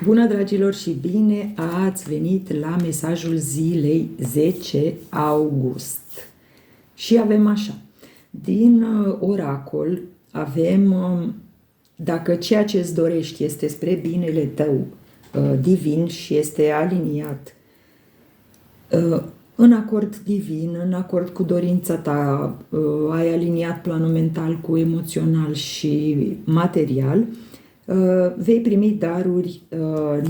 Bună, dragilor, și bine ați venit la mesajul zilei 10 august. Și avem așa, din oracol avem, dacă ceea ce îți dorești este spre binele tău divin și este aliniat în acord divin, în acord cu dorința ta, ai aliniat planul mental cu emoțional și material, vei primi daruri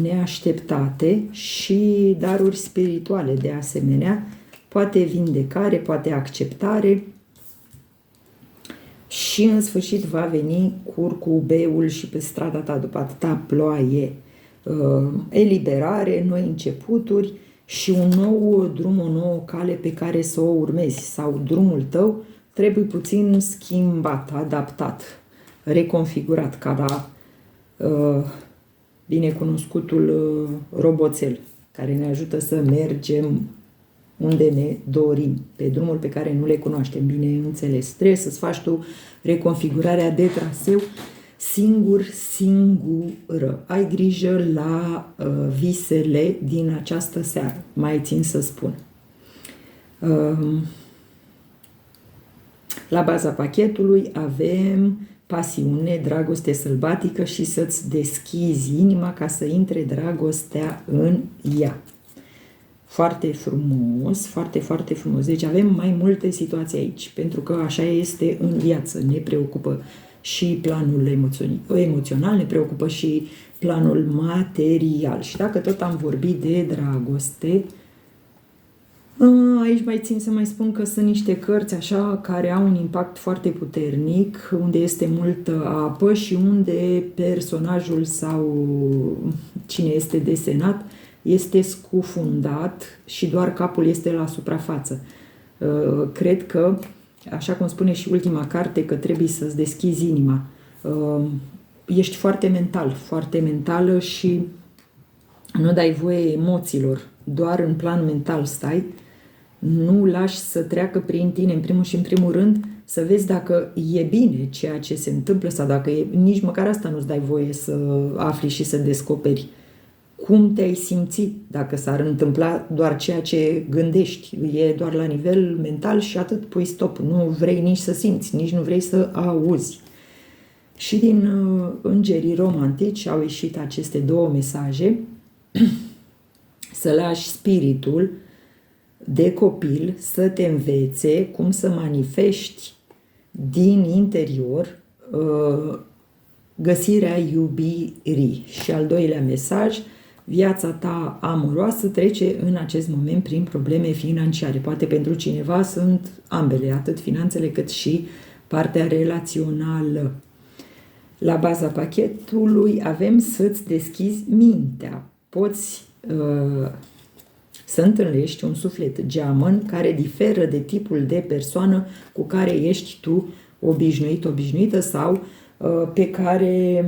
neașteptate și daruri spirituale de asemenea, poate vindecare, poate acceptare și în sfârșit va veni curcubeul și pe strada ta după atâta ploaie, eliberare, noi începuturi și un nou drum, o nouă cale pe care să o urmezi sau drumul tău trebuie puțin schimbat, adaptat, reconfigurat ca la binecunoscutul roboțel care ne ajută să mergem unde ne dorim, pe drumul pe care nu le cunoaștem, bineînțeles. Trebuie să-ți faci tu reconfigurarea de traseu singură. Ai grijă la visele din această seară, mai țin să spun. La baza pachetului avem pasiune, dragoste sălbatică și să-ți deschizi inima ca să intre dragostea în ea. Foarte frumos, foarte, foarte frumos. Deci avem mai multe situații aici, pentru că așa este în viață. Ne preocupă și planul emoțional, ne preocupă și planul material. Și dacă tot am vorbit de dragoste, aici mai țin să mai spun că sunt niște cărți așa care au un impact foarte puternic, unde este multă apă și unde personajul sau cine este desenat este scufundat și doar capul este la suprafață. Cred că, așa cum spune și ultima carte, că trebuie să-ți deschizi inima. Ești foarte mental, foarte mentală și nu dai voie emoțiilor, doar în plan mental stai, nu lași să treacă prin tine în primul și în primul rând, să vezi dacă e bine ceea ce se întâmplă sau dacă nici măcar asta nu-ți dai voie să afli și să descoperi. Cum te-ai simțit dacă s-ar întâmpla doar ceea ce gândești? E doar la nivel mental și atât, pui stop. Nu vrei nici să simți, nici nu vrei să auzi. Și din îngerii romantici au ieșit aceste două mesaje. Să lași spiritul de copil să te învețe cum să manifesti din interior găsirea iubirii. Și al doilea mesaj, viața ta amoroasă trece în acest moment prin probleme financiare. Poate pentru cineva sunt ambele, atât finanțele cât și partea relațională. La baza pachetului avem să-ți deschizi mintea. Poți să întâlnești un suflet geamăn care diferă de tipul de persoană cu care ești tu obișnuit, obișnuită sau pe care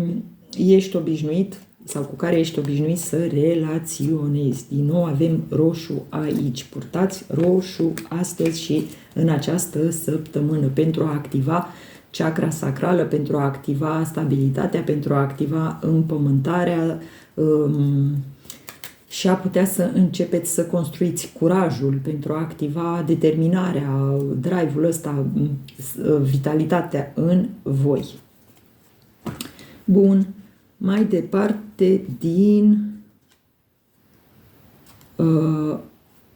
ești obișnuit sau cu care ești obișnuit să relaționezi. Din nou avem roșu aici. Purtați roșu astăzi și în această săptămână pentru a activa chakra sacrală, pentru a activa stabilitatea, pentru a activa împământarea și a putea să începeți să construiți curajul, pentru a activa determinarea, drive-ul ăsta, vitalitatea în voi. Bun, mai departe din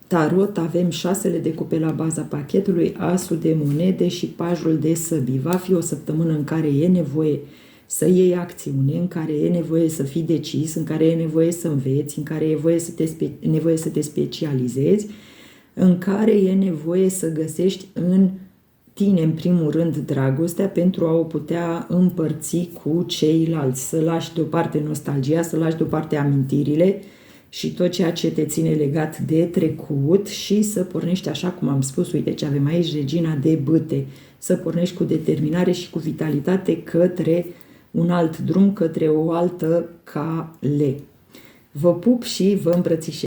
tarot avem șasele de cupe la baza pachetului, asul de monede și pajul de săbii. Va fi o săptămână în care e nevoie să iei acțiune, în care e nevoie să fii decis, în care e nevoie să înveți, în care e nevoie să te specializezi, în care e nevoie să găsești în tine, în primul rând, dragostea pentru a o putea împărți cu ceilalți, să lași deoparte nostalgia, să lași deoparte amintirile și tot ceea ce te ține legat de trecut și să pornești, așa cum am spus, uite ce avem aici, regina de bâte, să pornești cu determinare și cu vitalitate către un alt drum, către o altă cale. Vă pup și vă îmbrățișez.